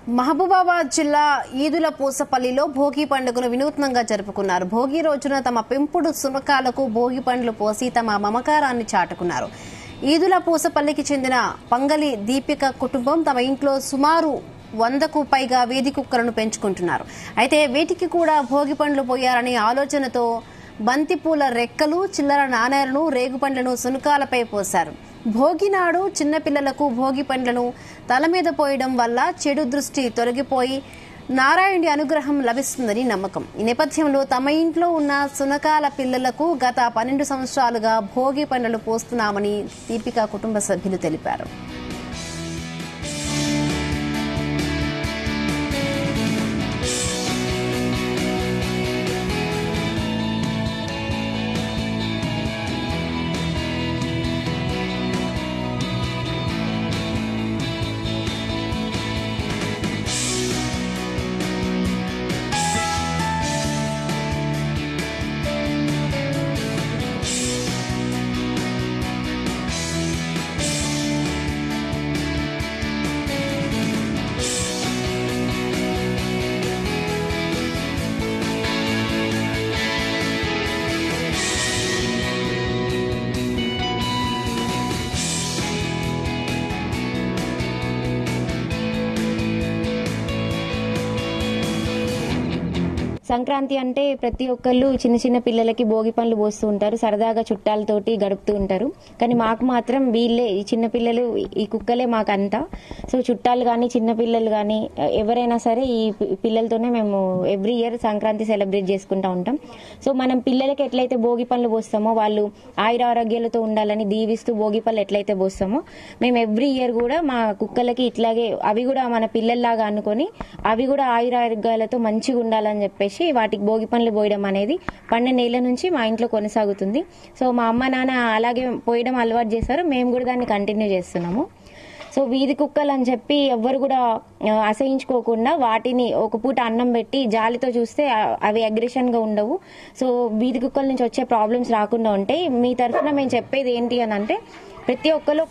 మహబూబాబాద్ జిల్లా ఈదుల పూసపల్లిలో భోగి పండుగను వినూత్నంగా జరుపుకున్నారు. భోగి రోజున తమ పెంపుడు సునకాలకు భోగి పండ్లు పోసి తమ మమకారాన్ని చాటుకున్నారు. ఈదుల పూసపల్లికి చెందిన పంగలి దీపిక కుటుంబం తమ ఇంట్లో సుమారు 100కు పైగా వీధి కుక్కలను పెంచుకుంటున్నారు. అయితే వీటికి కూడా భోగి పండ్లు పోయారనే ఆలోచనతో బంతిపూల రెక్కలు, చిల్లర నాణేలను, రేగుపండ్లను సునకాలపై పోశారు. భోగి నాడు చిన్నపిల్లలకు భోగి పండ్లను తల మీద పోయడం వల్ల చెడు దృష్టి తొలగిపోయి నారాయణుడి అనుగ్రహం లభిస్తుందని నమ్మకం. ఈ నేపథ్యంలో తమ ఇంట్లో ఉన్న సునకాల పిల్లలకు గత 12 సంవత్సరాలుగా భోగి పండ్లు పోస్తున్నామని దీపిక కుటుంబ సభ్యులు తెలిపారు. సంక్రాంతి అంటే ప్రతి ఒక్కళ్ళు చిన్న చిన్న పిల్లలకి భోగి పండ్లు పోస్తూ ఉంటారు, సరదాగా చుట్టాలతోటి గడుపుతూ ఉంటారు. కానీ మాకు మాత్రం వీళ్ళే, ఈ చిన్న పిల్లలు, ఈ కుక్కలే మాకంతా. సో చుట్టాలు కానీ చిన్నపిల్లలు కానీ ఎవరైనా సరే ఈ పిల్లలతోనే మేము ఎవ్రీ ఇయర్ సంక్రాంతి సెలబ్రేట్ చేసుకుంటూ ఉంటాం. సో మనం పిల్లలకి ఎట్లయితే భోగి పండ్లు పోస్తామో, వాళ్ళు ఆయుర ఆరోగ్యాలతో ఉండాలని దీవిస్తూ భోగి పళ్ళు ఎట్లయితే పోస్తామో, మేము ఎవ్రీ ఇయర్ కూడా మా కుక్కలకి ఇట్లాగే అవి కూడా మన పిల్లల్లాగా అనుకొని అవి కూడా ఆయుర ఆరోగ్యాలతో మంచిగా ఉండాలని చెప్పేసి వాటికి భోగి పండ్లు పోయడం అనేది 12 ఏళ్ల నుంచి మా ఇంట్లో కొనసాగుతుంది. సో మా అమ్మ నాన్న అలాగే పోయడం అలవాటు చేశారు, మేము కూడా దాన్ని కంటిన్యూ చేస్తున్నాము. సో వీధి కుక్కలు అని చెప్పి ఎవ్వరు కూడా అసహించుకోకుండా వాటిని ఒక పూట అన్నం పెట్టి జాలితో చూస్తే అవి అగ్రెషన్ గా ఉండవు. సో వీధి కుక్కల నుంచి వచ్చే ప్రాబ్లమ్స్ రాకుండా ఉంటాయి. మీ తరఫున మేము చెప్పేది ఏంటి అని అంటే, ప్రతి ఒక్కరు